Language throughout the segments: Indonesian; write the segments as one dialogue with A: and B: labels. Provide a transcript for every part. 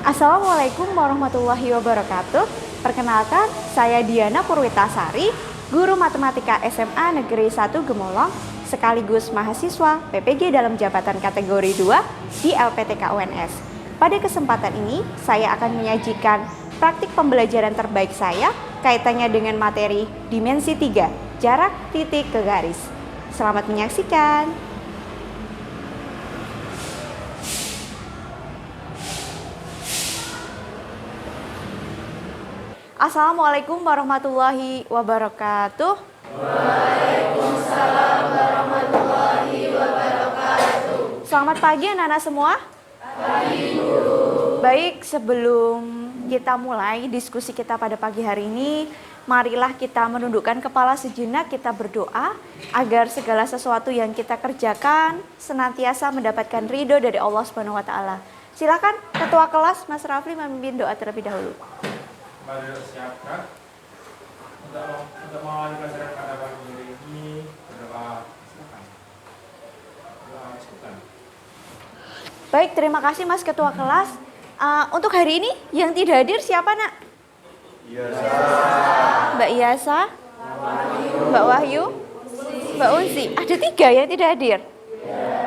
A: Assalamualaikum warahmatullahi wabarakatuh. Perkenalkan, saya Diana Purwitasari, guru matematika SMA Negeri 1 Gemolong, sekaligus mahasiswa PPG dalam jabatan kategori 2 di LPTK UNS. Pada kesempatan ini, saya akan menyajikan praktik pembelajaran terbaik saya kaitannya dengan materi dimensi 3, jarak titik ke garis. Selamat menyaksikan. Assalamualaikum warahmatullahi wabarakatuh.
B: Waalaikumsalam warahmatullahi wabarakatuh.
A: Selamat pagi anak-anak semua.
B: Pagi, Bu.
A: Baik, sebelum kita mulai diskusi kita pada pagi hari ini, marilah kita menundukkan kepala sejenak, kita berdoa agar segala sesuatu yang kita kerjakan senantiasa mendapatkan ridho dari Allah Subhanahu wa taala. Silakan Ketua Kelas Mas Rafli memimpin doa terlebih dahulu.
C: Mari siapkan untuk mengawali pelajaran pada pagi hari ini. Berdoa, silakan. Doa ikutan.
A: Baik, terima kasih Mas Ketua Kelas. Untuk hari ini yang tidak hadir siapa nak? Mbak Iyasa, Mbak Wahyu, Mbak Unsi. Ada 3 yang tidak hadir.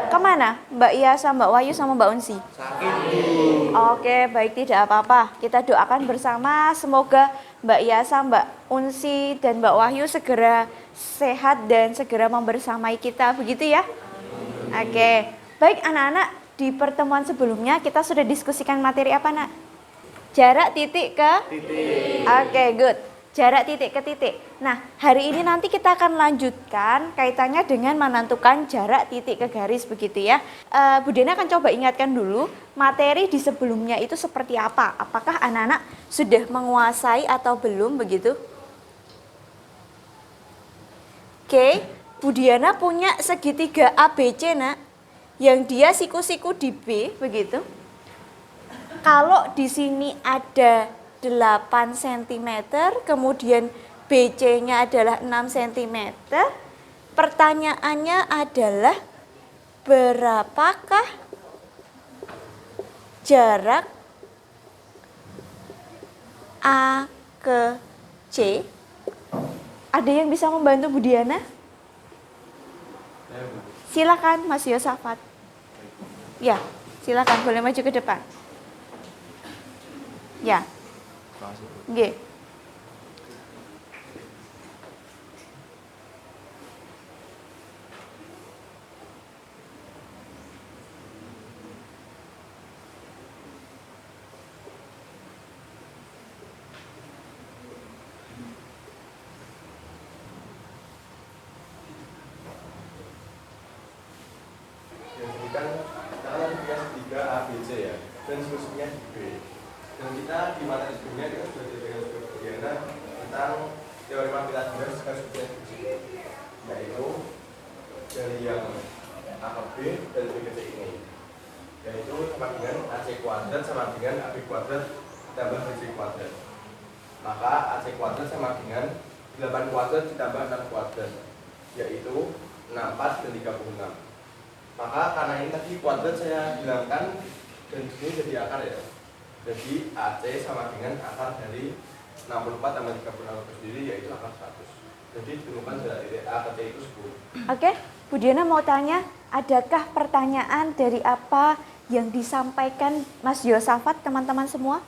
A: Kemana? Mbak Iyasa, Mbak Wahyu, sama Mbak Unsi?
C: Sakit, Bu.
A: Oke, baik, tidak apa-apa. Kita doakan bersama semoga Mbak Iyasa, Mbak Unsi, dan Mbak Wahyu segera sehat dan segera membersamai kita, begitu ya? Oke, baik anak-anak, di pertemuan sebelumnya kita sudah diskusikan materi apa nak? Jarak titik ke titik. Oke, good. Jarak titik ke titik. Nah, hari ini nanti kita akan lanjutkan kaitannya dengan menentukan jarak titik ke garis begitu ya. Bu Dena akan coba ingatkan dulu materi di sebelumnya itu seperti apa. Apakah anak-anak sudah menguasai atau belum begitu? Oke, Bu Diana punya segitiga ABC nak, yang dia siku-siku di B begitu. Kalau di sini ada 8 cm, kemudian BC-nya adalah 6 cm. Pertanyaannya adalah berapakah jarak A ke C? Ada yang bisa membantu Bu Diana? Silakan Mas Yosafat. Ya, silakan boleh maju ke depan. Ya. Oke.
D: Jadi kan kita kan punya tiga ABC ya, dan seterusnya di B. Dan kita di materi sebelumnya kita sudah dengan Diana tentang teorema Pythagoras seterusnya di sini, yaitu dari yang A ke B dan B ke C ini, yaitu sama dengan AC kuadrat sama dengan AB kuadrat ditambah BC kuadrat. Maka AC kuadrat sama dengan 8 kuadrat ditambah 6 kuadrat, yaitu 64 dan 36. Maka karena ini tadi kuadrat saya hilangkan dan ini jadi akar ya. Jadi AC sama dengan akar dari 64 tambah 36 itu sendiri, yaitu akar 100. Jadi ditemukan jarak titik A ke C itu 10.
A: Oke, Bu Diana mau tanya, adakah pertanyaan dari apa yang disampaikan Mas Yosafat teman-teman semua?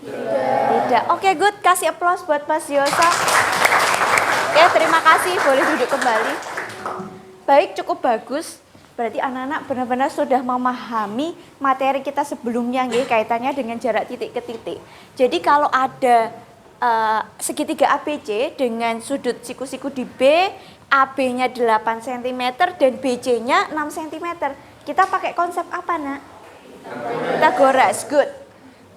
A: Tidak. Oke, good. Kasih aplaus buat Mas Yosaf. Oke, terima kasih. Boleh duduk kembali. Baik, cukup bagus. Berarti anak-anak benar-benar sudah memahami materi kita sebelumnya nggih, kaitannya dengan jarak titik ke titik. Jadi kalau ada segitiga ABC dengan sudut siku-siku di B, AB-nya 8 cm dan BC-nya 6 cm. Kita pakai konsep apa, Nak? Pythagoras, good.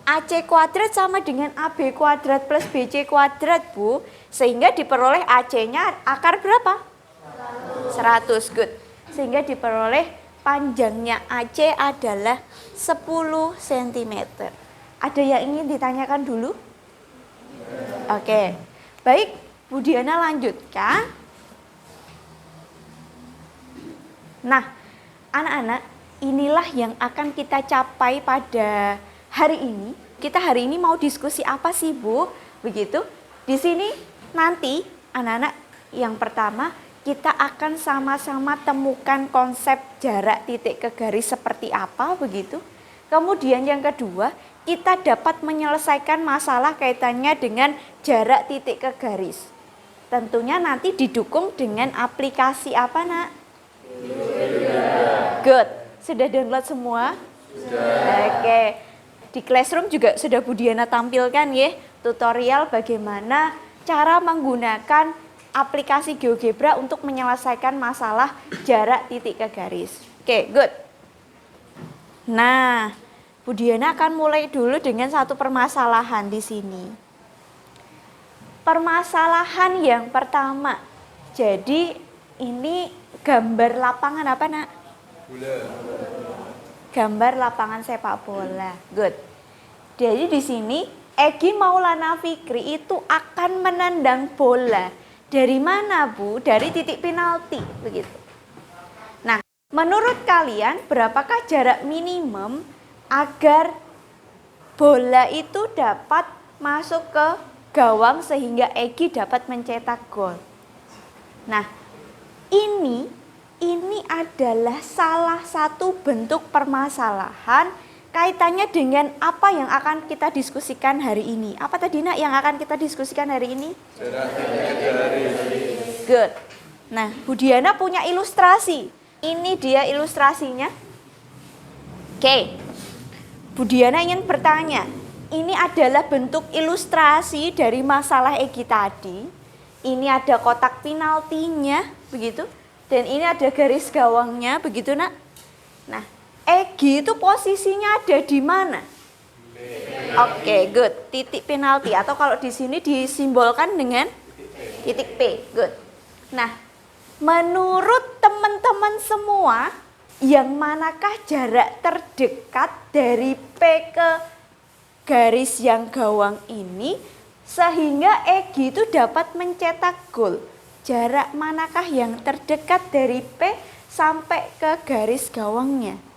A: AC kuadrat sama dengan AB kuadrat plus BC kuadrat, Bu. Sehingga diperoleh AC-nya akar berapa? 100, good. Sehingga diperoleh panjangnya AC adalah 10 cm. Ada yang ingin ditanyakan dulu? Oke, baik, Bu Diana lanjutkan. Nah, anak-anak, inilah yang akan kita capai pada hari ini kita hari ini mau diskusi apa sih, Bu? Begitu. Di sini nanti anak-anak yang pertama kita akan sama-sama temukan konsep jarak titik ke garis seperti apa, begitu. Kemudian yang kedua, kita dapat menyelesaikan masalah kaitannya dengan jarak titik ke garis. Tentunya nanti didukung dengan aplikasi apa, Nak? Good. Sudah download semua? Sudah. Oke. Di Classroom juga sudah Bu Diana tampilkan ya, tutorial bagaimana cara menggunakan aplikasi GeoGebra untuk menyelesaikan masalah jarak titik ke garis. Oke, good. Nah, Bu Diana akan mulai dulu dengan satu permasalahan di sini. Permasalahan yang pertama. Jadi ini gambar lapangan apa, Nak?
D: Bola.
A: Gambar lapangan sepak bola. Good. Jadi di sini Egy Maulana Fikri itu akan menendang bola. Dari mana, Bu? Dari titik penalti, begitu. Nah, menurut kalian berapakah jarak minimum agar bola itu dapat masuk ke gawang sehingga Egy dapat mencetak gol? Nah, ini adalah salah satu bentuk permasalahan kaitannya dengan apa yang akan kita diskusikan hari ini. Apa tadi, Nak, yang akan kita diskusikan hari ini?
D: Jarak titik ke garis.
A: Good. Nah, Bu Diana punya ilustrasi. Ini dia ilustrasinya. Oke. Bu Diana ingin bertanya, ini adalah bentuk ilustrasi dari masalah Egy tadi. Ini ada kotak penaltinya, begitu. Dan ini ada garis gawangnya, begitu, Nak? Nah, Egy itu posisinya ada di mana? Oke, good. Titik penalti atau kalau di sini disimbolkan dengan titik P. Good. Nah, menurut teman-teman semua, yang manakah jarak terdekat dari P ke garis yang gawang ini sehingga Egy itu dapat mencetak gol? Jarak manakah yang terdekat dari P sampai ke garis gawangnya?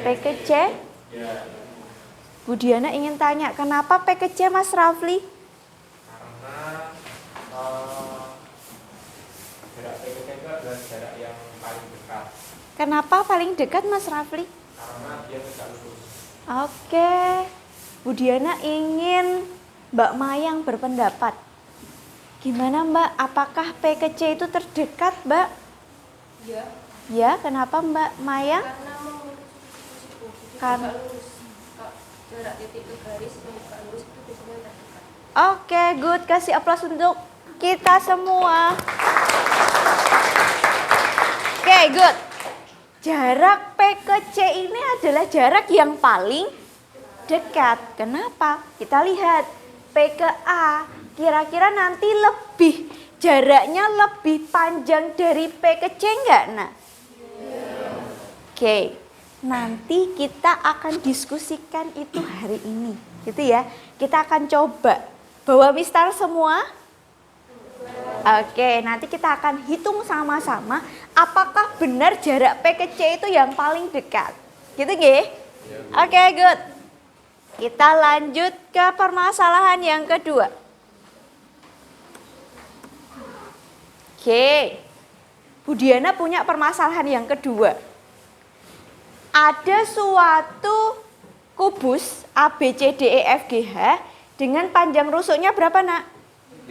A: P ke C? Bu Diana ingin tanya, kenapa P ke C, Mas Rafli?
C: Karena jarak P ke C itu adalah jarak yang paling dekat.
A: Kenapa paling dekat, Mas Rafli?
C: Karena dia tidak lurus.
A: Oke, Bu Diana ingin Mbak Mayang berpendapat. Gimana, Mbak? Apakah P ke C itu terdekat, Mbak?
B: Ya,
A: Ya, kenapa Mbak Mayang?
B: karena menuju situ.
A: Karena-
B: lurus. Jarak titik ke garis yang bukan lurus itu biasanya terdekat.
A: Oke, good. Kasih aplaus untuk kita semua. Oke, good. Jarak P ke C ini adalah jarak yang paling dekat. Kenapa? Kita lihat P ke A. Kira-kira nanti jaraknya lebih panjang dari P ke C enggak, Nak? Oke, nanti kita akan diskusikan itu hari ini, gitu ya. Kita akan coba bawa mistar semua. Oke, nanti kita akan hitung sama-sama apakah benar jarak P ke C itu yang paling dekat. Gitu nggih? Oke, good. Kita lanjut ke permasalahan yang kedua. Oke. Bu Diana punya permasalahan yang kedua. Ada suatu kubus A, B, C, D, E, F, G, H dengan panjang rusuknya berapa, Nak?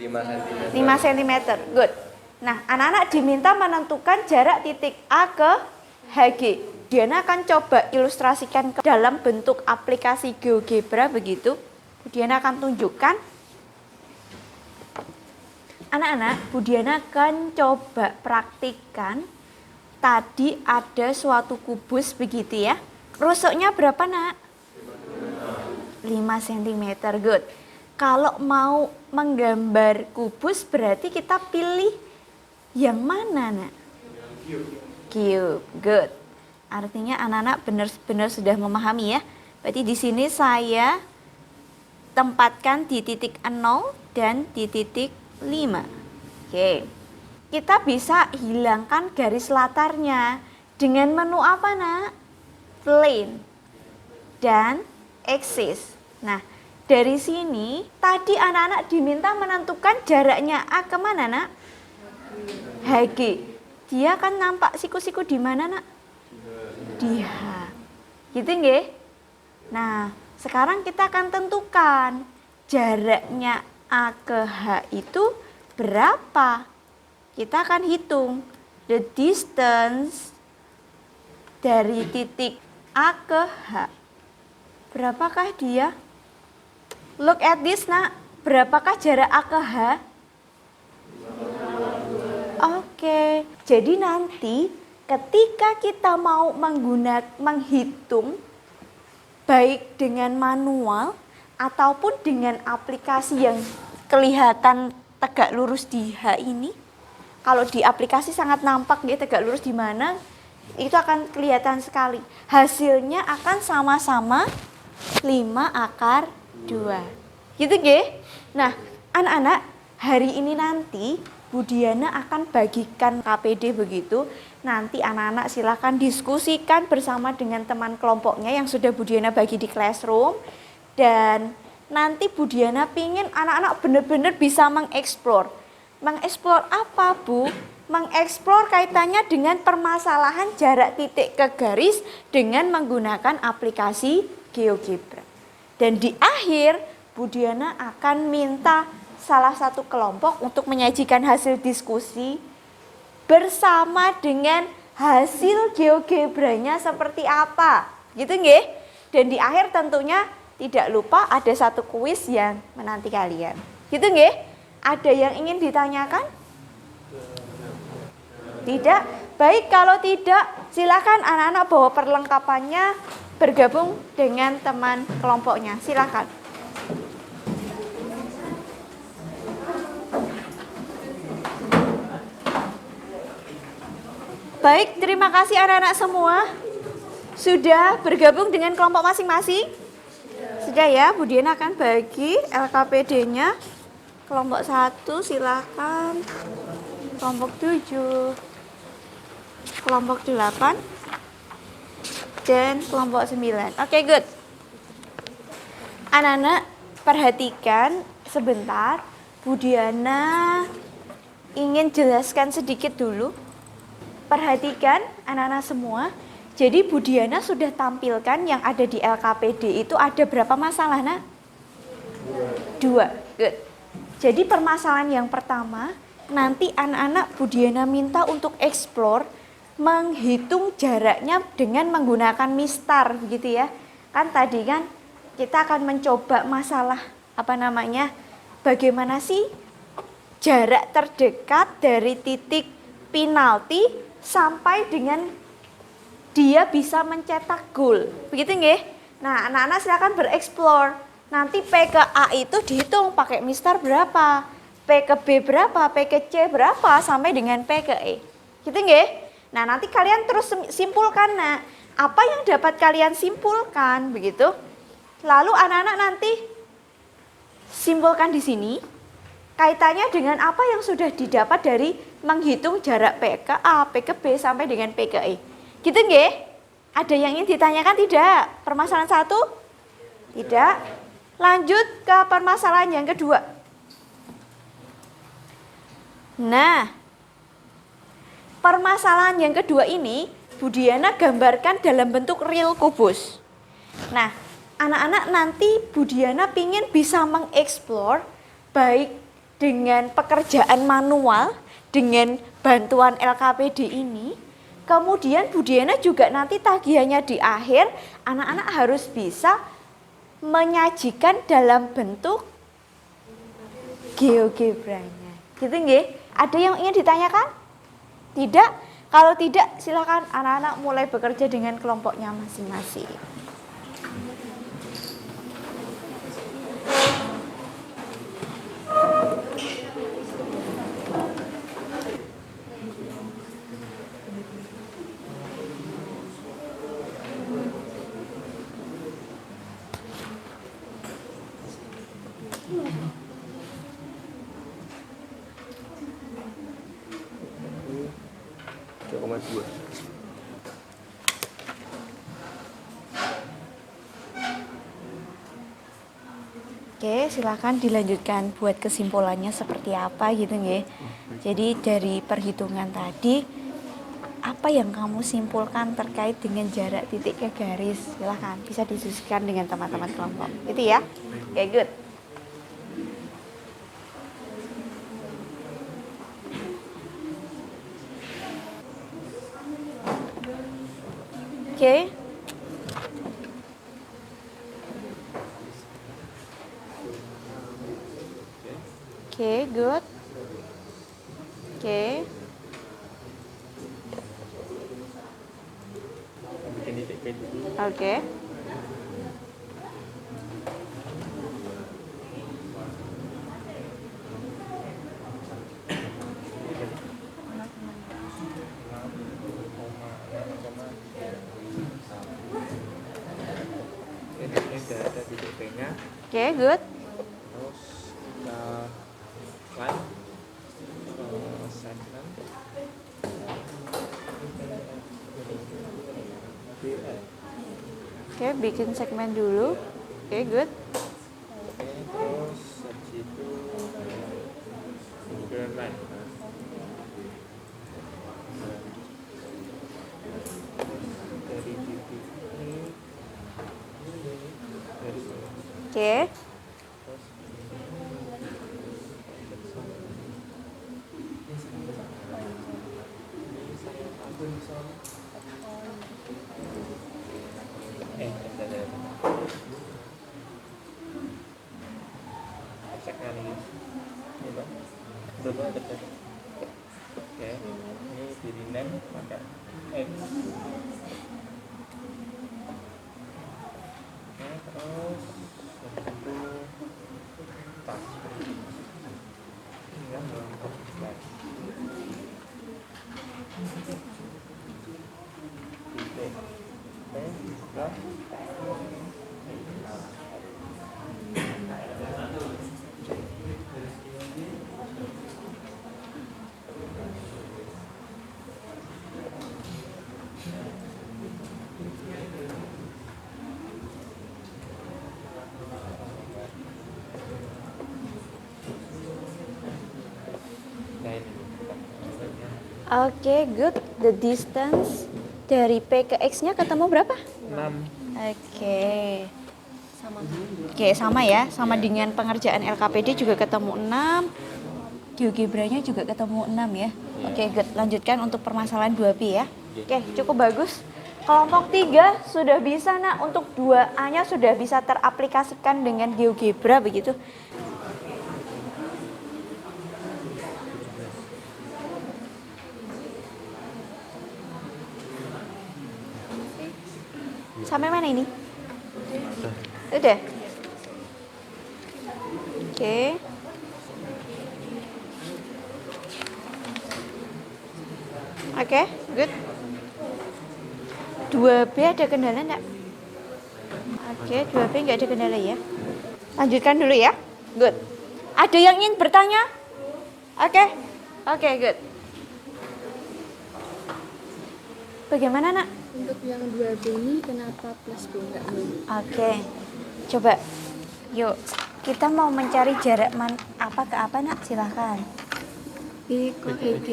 D: 5 cm.
A: 5 cm. Good. Nah, anak-anak diminta menentukan jarak titik A ke HG. Diana akan coba ilustrasikan ke dalam bentuk aplikasi GeoGebra begitu. Diana akan tunjukkan. Anak-anak, Bu Diana akan coba praktikkan. Tadi ada suatu kubus begitu ya. Rusuknya berapa, Nak? 5 cm. Good. Kalau mau menggambar kubus berarti kita pilih yang mana, Nak? Cube. Good. Artinya anak-anak benar-benar sudah memahami ya. Berarti di sini saya tempatkan di titik 0 dan di titik 5. Oke. Kita bisa hilangkan garis latarnya dengan menu apa, Nak? Plane. Dan Axis. Nah, dari sini tadi anak-anak diminta menentukan jaraknya A kemana, nak? HG. Dia kan nampak siku-siku di mana, nak? Di H. Gitu nggih? Nah, sekarang kita akan tentukan jaraknya A ke H itu berapa. Kita akan hitung the distance dari titik A ke H. Berapakah dia? Look at this, nak. Berapakah jarak A ke H? Oke. Jadi nanti ketika kita mau menghitung baik dengan manual ataupun dengan aplikasi yang kelihatan tegak lurus di H ini, kalau di aplikasi sangat nampak ya tegak lurus di mana, itu akan kelihatan sekali. Hasilnya akan sama-sama 5/2. Gitu nggih? Nah, anak-anak, hari ini nanti Bu Diana akan bagikan KPD begitu. Nanti anak-anak silakan diskusikan bersama dengan teman kelompoknya yang sudah Bu Diana bagi di classroom. Dan nanti Bu Diana pingin anak-anak benar-benar bisa mengeksplor. Mengeksplor apa, Bu? Mengeksplor kaitannya dengan permasalahan jarak titik ke garis dengan menggunakan aplikasi GeoGebra. Dan di akhir Bu Diana akan minta salah satu kelompok untuk menyajikan hasil diskusi bersama dengan hasil GeoGebra-nya seperti apa. Gitu nggih? Dan di akhir tentunya tidak lupa ada satu kuis yang menanti kalian. Gitu nggih? Ada yang ingin ditanyakan? Tidak? Baik, kalau tidak silakan anak-anak bawa perlengkapannya bergabung dengan teman kelompoknya. Silakan. Baik, terima kasih anak-anak semua. Sudah bergabung dengan kelompok masing-masing? Sudah ya, Bu Diana akan bagi LKPD-nya. Kelompok 1 silakan. Kelompok 7. Kelompok 8. Dan kelompok 9. Oke, good. Anak-anak, perhatikan sebentar. Bu Diana ingin jelaskan sedikit dulu. Perhatikan anak-anak semua. Jadi Bu Diana sudah tampilkan yang ada di LKPD itu ada berapa masalah, nak? 2. Good. Jadi permasalahan yang pertama, nanti anak-anak Bu Diana minta untuk explore, menghitung jaraknya dengan menggunakan mistar, begitu ya. Kan tadi kan kita akan mencoba masalah bagaimana sih jarak terdekat dari titik penalti sampai dengan dia bisa mencetak gol. Begitu nggih? Nah, anak-anak silakan bereksplor. Nanti P ke A itu dihitung pakai mistar berapa, P ke B berapa, P ke C berapa sampai dengan P ke E. Gitu nggih? Nah, nanti kalian terus simpulkan, nah, apa yang dapat kalian simpulkan begitu. Lalu anak-anak nanti simpulkan di sini kaitannya dengan apa yang sudah didapat dari menghitung jarak P ke A, P ke B sampai dengan P ke E. Gitu nggih? Ada yang ingin ditanyakan tidak? Permasalahan 1? Tidak. Lanjut ke permasalahan yang kedua. Nah, permasalahan yang kedua ini Bu Diana gambarkan dalam bentuk real kubus. Nah, anak-anak nanti Bu Diana pingin bisa mengeksplor baik dengan pekerjaan manual, dengan bantuan LKPD ini. Kemudian Bu Diana juga nanti tagihannya di akhir, anak-anak harus bisa menyajikan dalam bentuk GeoGebra-nya. Gitu nggih? Ada yang ingin ditanyakan? Tidak? Kalau tidak, silakan anak-anak mulai bekerja dengan kelompoknya masing-masing. Oke, silakan dilanjutkan buat kesimpulannya seperti apa gitu nggih. Jadi dari perhitungan tadi, apa yang kamu simpulkan terkait dengan jarak titik ke garis? Silakan, bisa didiskusikan dengan teman-teman kelompok. Gitu ya. Oke, good. Oke. Oke, good. Oke.
C: Bikin titik P dulu.
A: Oke.
C: Ini sudah ada titik P-nya.
A: Oke, good.
C: Terus kita line segmen BL.
A: Oke, bikin segmen dulu. Oke, good.
C: Oke, terus habis itu ke line. Dari titik ini dari sini.
A: Oke.
C: Segmen ini. Berapa dekat? Oke, ini di rename pakai X. Oke, terus itu tas. Ini kan melengkap slide. Titik. Oke, sudah.
A: Oke, good. The distance dari P ke X-nya ketemu berapa?
C: 6.
A: Oke. Oke, sama ya. Sama dengan pengerjaan LKPD juga ketemu 6. GeoGebra-nya juga ketemu 6 ya. Oke, good. Lanjutkan untuk permasalahan 2B ya. Oke, cukup bagus. Kelompok 3 sudah bisa, nak. Untuk 2A-nya sudah bisa teraplikasikan dengan GeoGebra begitu. Sampai mana ini? Udah. Oke. Oke, good. 2B ada kendala enggak? Oke, 2B enggak ada kendala ya. Lanjutkan dulu ya. Good. Ada yang ingin bertanya? Oke. Oke, good. Bagaimana, nak?
B: Untuk yang 2B ini kenapa plus B enggak nol?
A: Oke. Coba. Yuk, kita mau mencari jarak apa ke apa, nak? Silahkan.
B: B ke EG.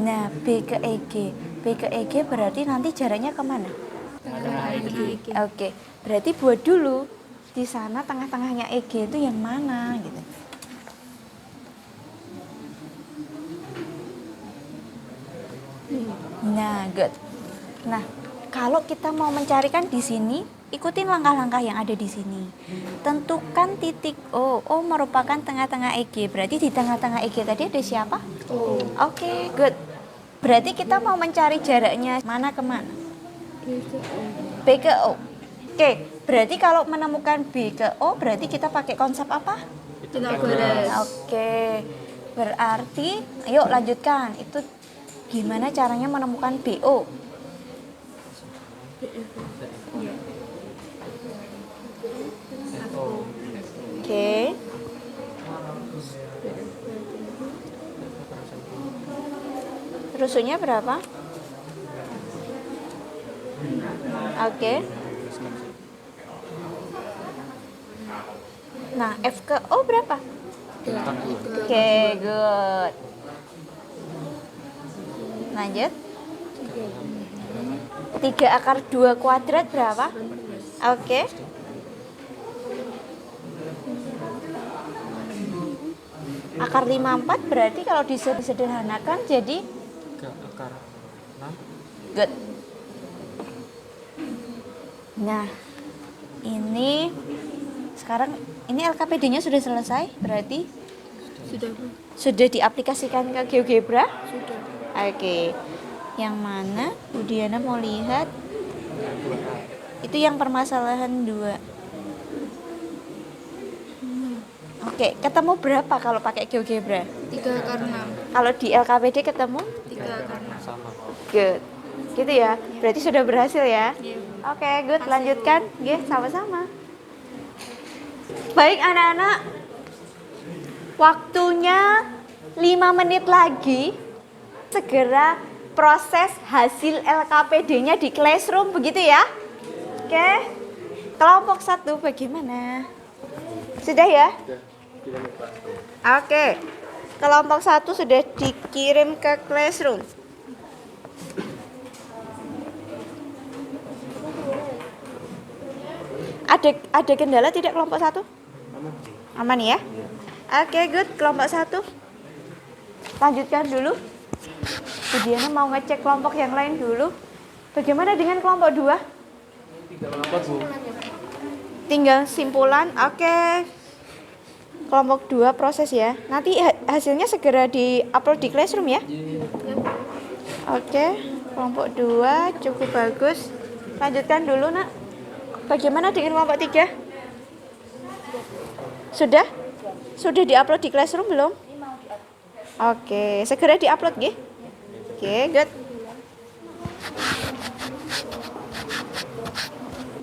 A: Nah, B ke EG. B ke EG berarti nanti jaraknya kemana?
B: EG.
A: Oke, berarti buat dulu di sana tengah-tengahnya EG itu yang mana gitu. Nah, good. Nah, kalau kita mau mencarikan di sini, ikutin langkah-langkah yang ada di sini. Tentukan titik O. O merupakan tengah-tengah EG. Berarti di tengah-tengah EG tadi ada siapa?
B: O.
A: Oke, good. Berarti kita mau mencari jaraknya mana ke mana?
B: B ke O.
A: B ke O. Oke, berarti kalau menemukan B ke O, berarti kita pakai konsep apa?
B: Pitagoras.
A: Oke, berarti yuk lanjutkan. Itu gimana caranya menemukan BO? Oke. Rusuknya berapa? Oke. 6 Nah, F ke O berapa? Oke, good. Lanjut. 3 akar 2 kuadrat berapa? Oke. Akar 54 berarti kalau disederhanakan jadi
C: 3 akar 6.
A: good. Nah, ini sekarang ini LKPD-nya sudah selesai berarti sudah diaplikasikan ke GeoGebra?
B: Sudah.
A: Oke. Yang mana Bu Diana mau lihat? Itu yang permasalahan 2. Oke, ketemu berapa kalau pakai GeoGebra?
B: 3 akar 6.
A: Kalau di LKPD ketemu?
B: 3 akar 6.
C: Sama.
A: Good. Gitu ya. Berarti sudah berhasil ya?
B: Iya.
A: Oke, good. Lanjutkan. Nggih, sama-sama. Baik anak-anak. Waktunya 5 menit lagi. Segera proses hasil LKPD-nya di classroom, begitu ya? Oke. Kelompok 1 bagaimana? Sudah ya? Oke. Kelompok 1 sudah dikirim ke classroom. Ada kendala tidak kelompok 1? Aman ya? Oke, good. Kelompok 1. Lanjutkan dulu. Bu Diana mau ngecek kelompok yang lain dulu. Bagaimana dengan kelompok 2? Tinggal simpulan. Oke. Kelompok 2 proses ya. Nanti hasilnya segera di-upload di classroom ya. Oke. Kelompok 2 cukup bagus. Lanjutkan dulu, Nak. Bagaimana dengan kelompok 3? Sudah? Sudah di-upload di classroom belum? Oke, segera di-upload nggih. Oke, good.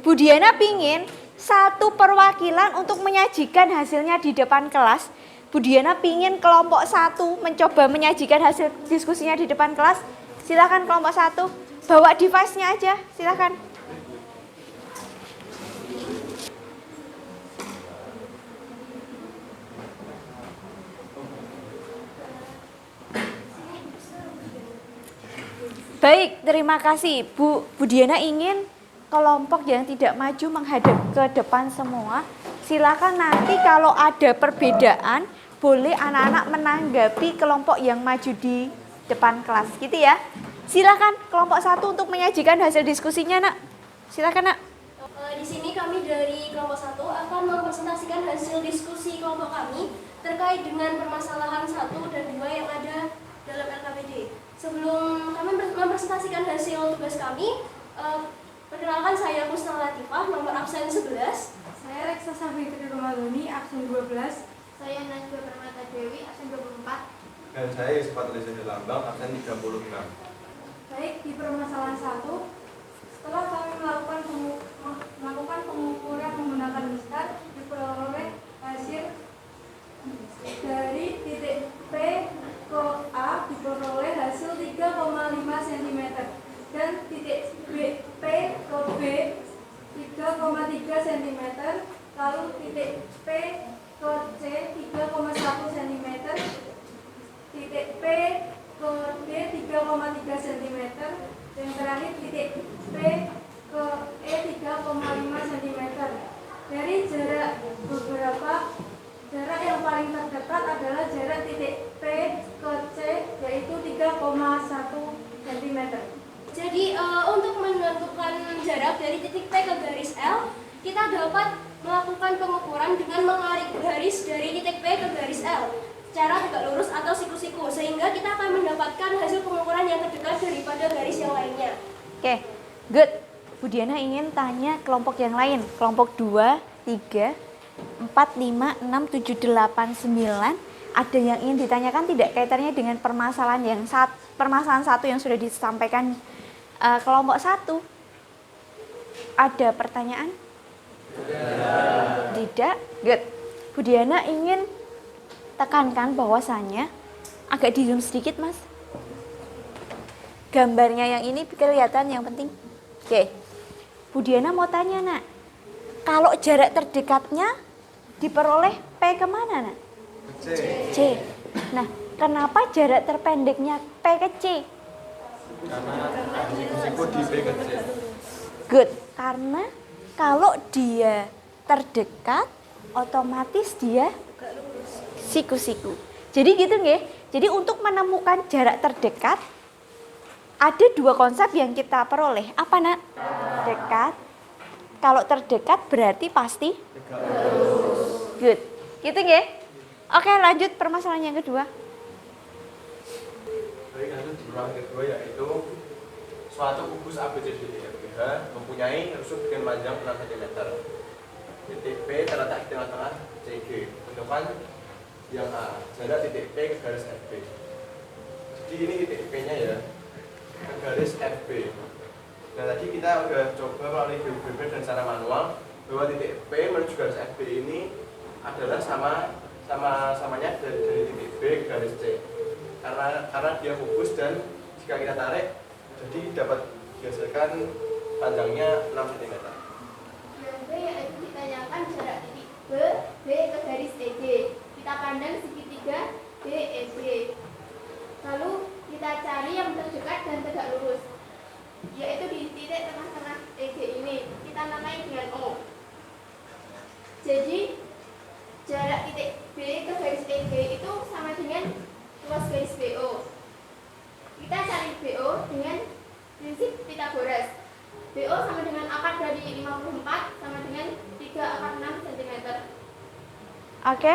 A: Bu Diana pingin satu perwakilan untuk menyajikan hasilnya di depan kelas. Bu Diana pingin kelompok 1 mencoba menyajikan hasil diskusinya di depan kelas. Silakan kelompok 1, bawa device-nya aja, silakan. Baik, terima kasih. Bu Diana ingin kelompok yang tidak maju menghadap ke depan semua. Silakan nanti kalau ada perbedaan, boleh anak-anak menanggapi kelompok yang maju di depan kelas, gitu ya. Silakan kelompok 1 untuk menyajikan hasil diskusinya, Nak. Silakan, Nak.
E: Di sini kami dari kelompok 1 akan mempresentasikan hasil diskusi kelompok kami terkait dengan permasalahan 1 dan 2 yang ada dalam LKPD. Sebelum kami mempresentasikan hasil tugas kami, perkenalkan saya Kusnal Latifah, nomor absen 11.
B: Saya Reksa Sabitri Romadoni, absen 12.
E: Saya Najwa Permata Dewi, absen 24.
D: Dan saya Yusuf Lisa Lambang, absen 36.
B: Baik, di permasalahan 1, setelah kami melakukan pengukuran menggunakan mistar, diperoleh hasil dari titik P ke A diperoleh hasil 3,5 cm dan titik P ke B 3,3 cm, lalu titik P ke C 3,1 cm, titik P ke D 3,3 cm, dan terakhir titik P ke E 3,5 cm. Dari jarak yang paling terdekat adalah jarak titik P ke C, yaitu 3,1 cm.
E: Jadi untuk menentukan jarak dari titik P ke garis L, kita dapat melakukan pengukuran dengan mengarik garis dari titik P ke garis L secara tegak lurus atau siku-siku, sehingga kita akan mendapatkan hasil pengukuran yang terdekat daripada garis yang lainnya.
A: Oke, good. Bu Diana ingin tanya kelompok yang lain. Kelompok 2, 3, 4, 5, 6, 7, 8, 9. Ada yang ingin ditanyakan tidak kaitannya dengan permasalahan satu yang sudah disampaikan kelompok 1? Ada pertanyaan? Tidak? Good. Bu Diana ingin tekankan bahwasannya agak di zoom sedikit, Mas. Gambarnya yang ini kelihatan yang penting. Oke. Bu Diana mau tanya, Nak. Kalau jarak terdekatnya diperoleh P kemana nak?
D: C.
A: C. Nah, kenapa jarak terpendeknya P ke C?
D: Karena siku di B ke C.
A: Good. Karena kalau dia terdekat, otomatis dia siku-siku. Jadi gitu nggih. Jadi untuk menemukan jarak terdekat, ada dua konsep yang kita peroleh. Apa nak? Dekat. Kalau terdekat berarti pasti good. Gitu nggih? Oke, lanjut permasalahan yang kedua.
D: Baik, lanjut di permasalahan kedua yaitu suatu kubus ABCDEFGH mempunyai rusuk dengan panjang 6 cm. Titik P terletak di tengah-tengah CG. Tentukan yang A, jarak titik P ke garis FB. Jadi ini titik P-nya ya, ke garis FB. Nah tadi kita udah coba melalui GeoGebra dan secara manual bahwa titik P menuju garis FB ini adalah samanya dari titik B ke garis C. Karena dia kubus dan jika kita tarik, jadi dapat dihasilkan panjangnya 6 cm.
F: Yang B yaitu ditanyakan jarak titik B ke garis EG. Kita pandang segitiga DEG. Lalu kita cari yang terdekat dan tegak lurus, yaitu di titik tengah-tengah EG ini. Kita namai dengan O. Jadi jarak titik B ke garis EG itu sama dengan luas garis BO. Kita cari BO dengan prinsip Pythagoras. BO sama dengan akar dari 54 sama dengan 3 akar 6 cm.
A: Oke,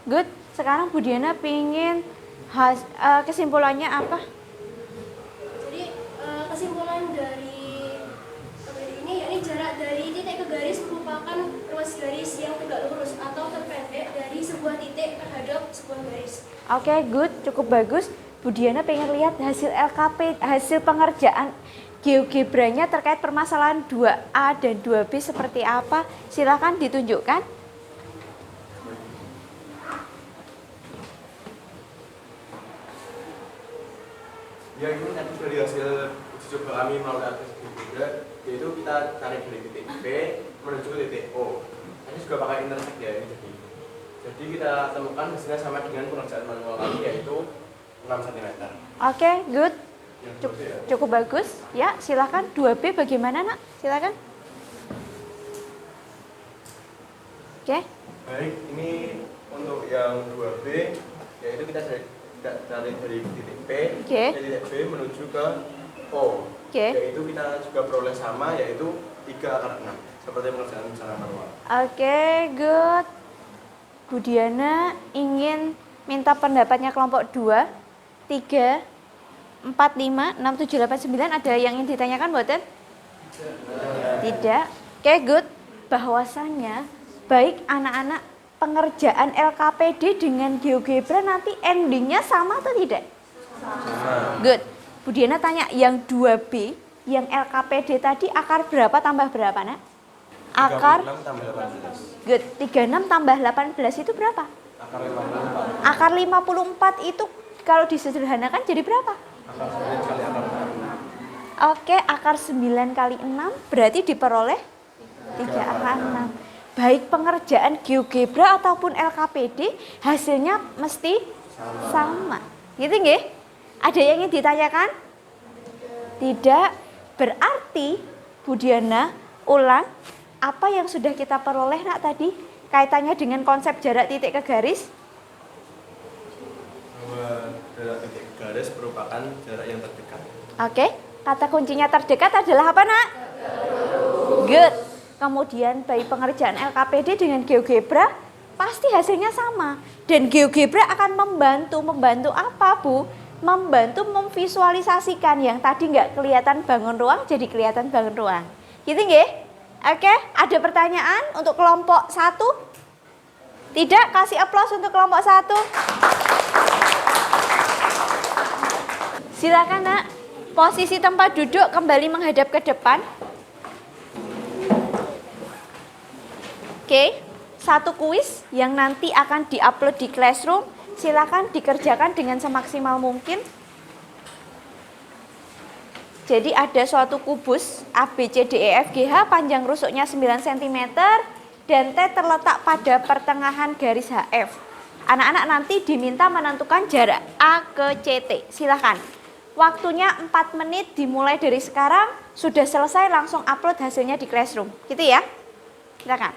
A: good. Sekarang Bu Diana pingin kesimpulannya apa?
E: Jadi kesimpulan dari ini yakni jarak dari titik ke garis merupakan ruas garis yang tegak lurus atau terpendek dari sebuah titik terhadap sebuah garis.
A: Oke, good. Cukup bagus. Bu Diana pengen lihat hasil LKP, hasil pengerjaan GeoGebra-nya terkait permasalahan 2A dan 2B seperti apa. Silakan ditunjukkan.
D: Ya ini nanti dari hasil uji coba kami melalui aplikasi GeoGebra, yaitu kita tarik dari titik B menuju ke titik O. Ini juga pakai intersect ya ini jadi kita temukan hasilnya sama dengan pengerjaan manual kami yaitu 6 cm.
A: Oke, good.
D: Yang 2B ya.
A: Cukup bagus. Ya, silakan 2B bagaimana, Nak? Silakan. Oke.
D: Baik, ini untuk yang 2B yaitu kita dari titik P
A: Oke.
D: dari titik B menuju ke O.
A: Oke.
D: Yaitu kita juga peroleh sama yaitu 3 akar 6 seperti pengerjaan secara manual.
A: Oke, good. Bu Diana ingin minta pendapatnya kelompok 2, 3, 4, 5, 6, 7, 8, 9. Ada yang ingin ditanyakan, Boten? Tidak. Oke, good. Bahwasannya baik anak-anak pengerjaan LKPD dengan GeoGebra nanti endingnya sama atau tidak?
D: Sama.
A: Good. Bu Diana tanya yang 2B, yang LKPD tadi akar berapa tambah berapa, Nak? Akar
D: 36 tambah 18.
A: good. 36 tambah 18 itu berapa?
D: Akar 54.
A: Akar 54 itu kalau disederhanakan jadi berapa?
D: Akar 9 kali akar 6.
A: Oke, akar 9 kali 6 berarti diperoleh 3 akar 6. Baik pengerjaan GeoGebra ataupun LKPD hasilnya mesti sama. Gitu nggih? Ada yang ingin ditanyakan? Tidak. Berarti Bu Diana ulang apa yang sudah kita peroleh Nak tadi kaitannya dengan konsep jarak titik ke garis?
D: Bahwa jarak titik ke garis merupakan jarak yang terdekat.
A: Oke, kata kuncinya terdekat adalah apa Nak? Good. Kemudian baik pengerjaan LKPD dengan GeoGebra pasti hasilnya sama. Dan GeoGebra akan membantu apa Bu? Membantu memvisualisasikan yang tadi nggak kelihatan bangun ruang jadi kelihatan bangun ruang. Gitu nggih? Oke, ada pertanyaan untuk kelompok 1? Tidak, kasih aplaus untuk kelompok 1. Silakan Nak, posisi tempat duduk kembali menghadap ke depan. Oke, satu kuis yang nanti akan diupload di Classroom. Silakan dikerjakan dengan semaksimal mungkin. Jadi ada suatu kubus ABCDEFGH panjang rusuknya 9 cm, dan T terletak pada pertengahan garis HF. Anak-anak nanti diminta menentukan jarak A ke CT. Silahkan. Waktunya 4 menit dimulai dari sekarang. Sudah selesai langsung upload hasilnya di Classroom. Gitu ya. Silahkan.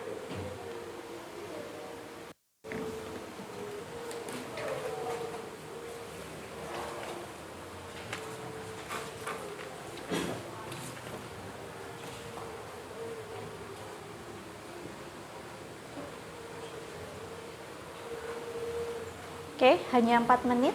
A: Oke, hanya 4 menit.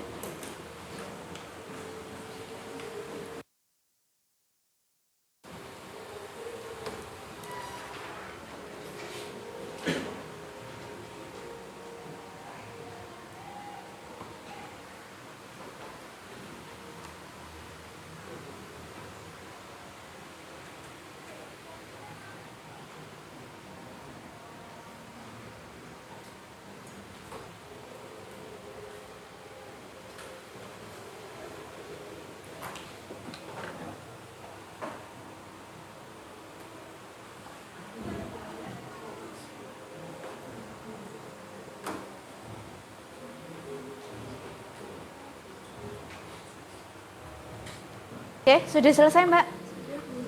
A: Oke, sudah selesai Mbak?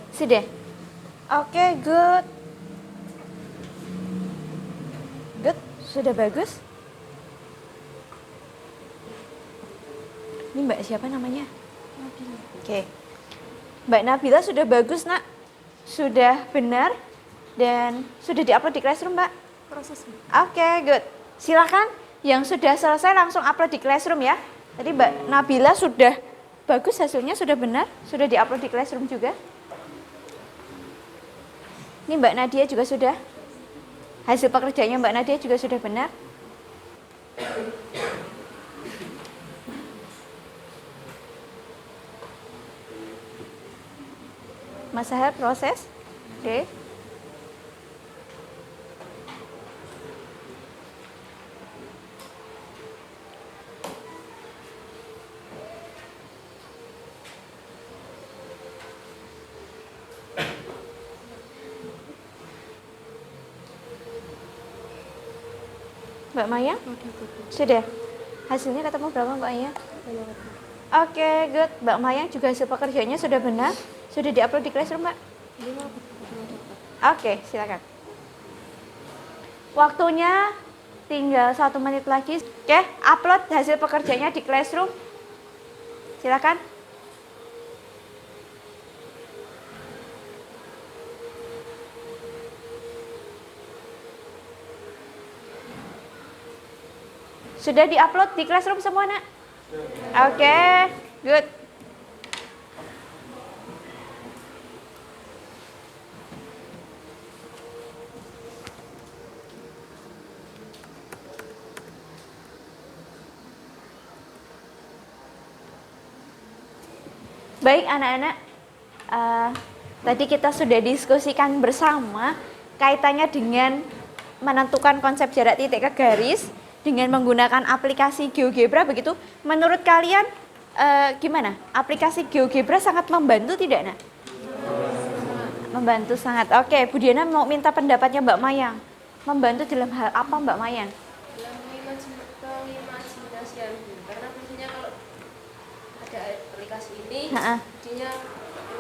A: Sudah? Oke, good. Good, sudah bagus. Ini Mbak siapa namanya? Nabila. Oke. Mbak Nabila sudah bagus nak. Sudah benar. Dan sudah diupload di Classroom Mbak?
B: Proses.
A: Oke, good. Silakan yang sudah selesai langsung upload di Classroom ya. Tadi Mbak Nabila sudah bagus hasilnya, sudah benar, sudah diupload di Classroom juga. Ini Mbak Nadia juga sudah. Hasil pekerjaannya Mbak Nadia juga sudah benar. Mas Sahar proses. Oke. Mbak Maya? Sudah. Hasilnya ketemu berapa Mbak Maya? Oke, good. Mbak Maya juga hasil pekerjaannya sudah benar. Sudah diupload di Classroom, Mbak? Oke, silakan. Waktunya tinggal 1 menit lagi. Oke, upload hasil pekerjaannya di Classroom. Silakan. Sudah diupload di Classroom semua, Nak? Oke, good. Baik anak-anak, tadi kita sudah diskusikan bersama kaitannya dengan menentukan konsep jarak titik ke garis dengan menggunakan aplikasi GeoGebra begitu. Menurut kalian gimana? Aplikasi GeoGebra sangat membantu tidak, Nak? Membantu sangat. Oke, Bu Diana mau minta pendapatnya Mbak Mayang. Membantu dalam hal apa Mbak Mayang?
G: Dalam pengimajinasian, karena biasanya kalau ada aplikasi ini, jadinya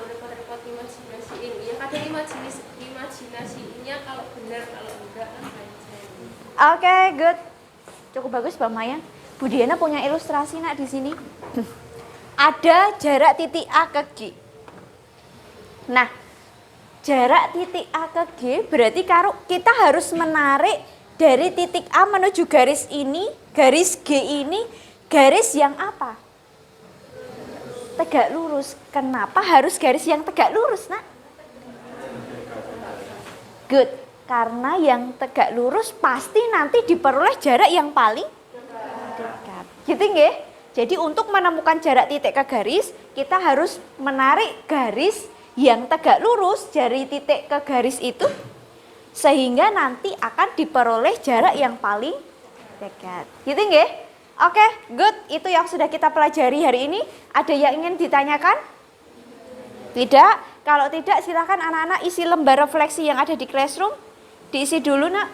G: repot-repot imajinasiin. Yang ada imajinasinya kalau benar, kalau enggak kan banyak.
A: Oke, good. Cukup bagus Mbak Mayang. Bu Diana punya ilustrasi Nak di sini. Ada jarak titik A ke G. Nah, jarak titik A ke G berarti kita harus menarik dari titik A menuju garis ini, garis G ini, garis yang apa? Tegak lurus. Kenapa harus garis yang tegak lurus, Nak? Good. Karena yang tegak lurus pasti nanti diperoleh jarak yang paling dekat. Gitu nggih? Jadi untuk menemukan jarak titik ke garis, kita harus menarik garis yang tegak lurus dari titik ke garis itu sehingga nanti akan diperoleh jarak yang paling dekat. Gitu nggih? Oke, good. Itu yang sudah kita pelajari hari ini. Ada yang ingin ditanyakan? Tidak? Kalau tidak silakan anak-anak isi lembar refleksi yang ada di Classroom. Diisi dulu, Nak.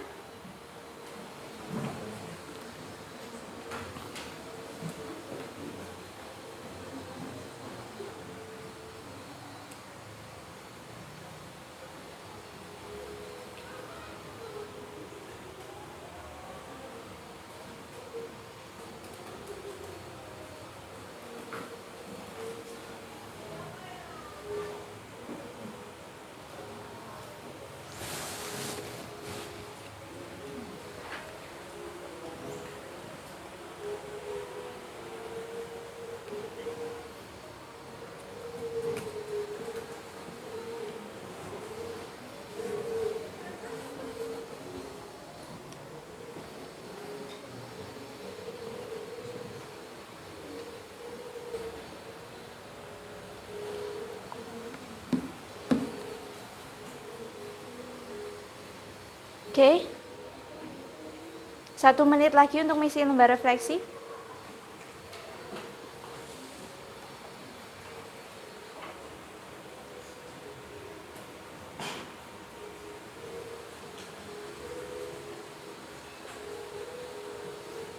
A: Oke. 1 menit lagi untuk mengisi lembar refleksi.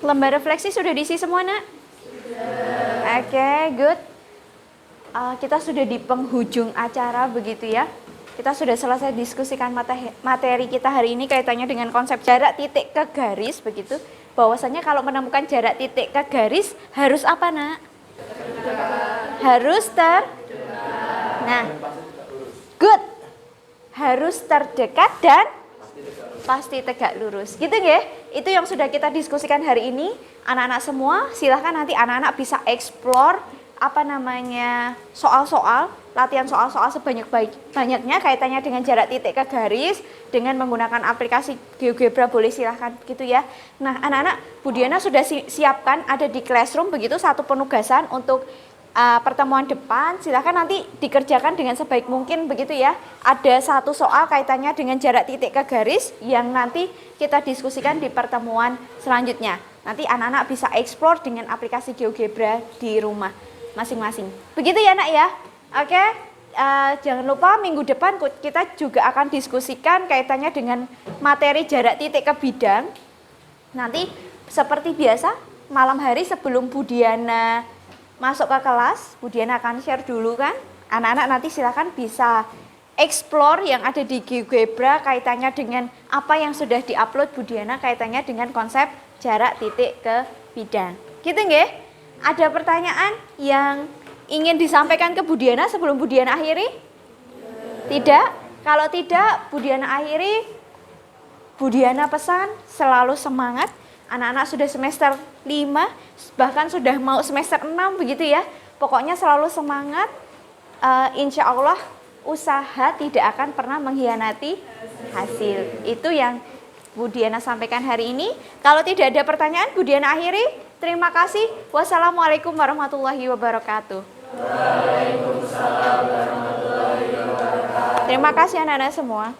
A: Lembar refleksi sudah diisi semua, Nak? Sudah. Oke, good. Kita sudah di penghujung acara begitu ya. Kita sudah selesai diskusikan materi kita hari ini kaitannya dengan konsep jarak titik ke garis begitu. Bahwasanya kalau menemukan jarak titik ke garis harus apa, Nak? Harus Nah, good. Harus terdekat dan pasti tegak lurus. Gitu nggih? Itu yang sudah kita diskusikan hari ini. Anak-anak semua, silahkan nanti anak-anak bisa explore soal-soal, latihan soal-soal sebanyak-banyaknya kaitannya dengan jarak titik ke garis dengan menggunakan aplikasi GeoGebra, boleh silahkan gitu ya. Nah, anak-anak, Bu Diana sudah siapkan ada di Classroom begitu satu penugasan untuk pertemuan depan. Silahkan nanti dikerjakan dengan sebaik mungkin begitu ya. Ada satu soal kaitannya dengan jarak titik ke garis yang nanti kita diskusikan di pertemuan selanjutnya. Nanti anak-anak bisa explore dengan aplikasi GeoGebra di rumah masing-masing. Begitu ya, Nak ya. Oke, jangan lupa minggu depan kita juga akan diskusikan kaitannya dengan materi jarak titik ke bidang. Nanti seperti biasa malam hari sebelum Bu Diana masuk ke kelas, Bu Diana akan share dulu kan. Anak-anak nanti silakan bisa explore yang ada di GeoGebra kaitannya dengan apa yang sudah diupload Bu Diana kaitannya dengan konsep jarak titik ke bidang. Gitu nggih? Ada pertanyaan yang ingin disampaikan ke Bu Diana sebelum Bu Diana akhiri? Tidak? Kalau tidak, Bu Diana akhiri. Bu Diana pesan selalu semangat. Anak-anak sudah semester 5, bahkan sudah mau semester 6 begitu ya. Pokoknya selalu semangat. Insya Allah usaha tidak akan pernah mengkhianati hasil. Itu yang Bu Diana sampaikan hari ini. Kalau tidak ada pertanyaan, Bu Diana akhiri. Terima kasih. Wassalamualaikum warahmatullahi wabarakatuh. Waalaikumsalam warahmatullahi wabarakatuh. Terima kasih anak-anak semua.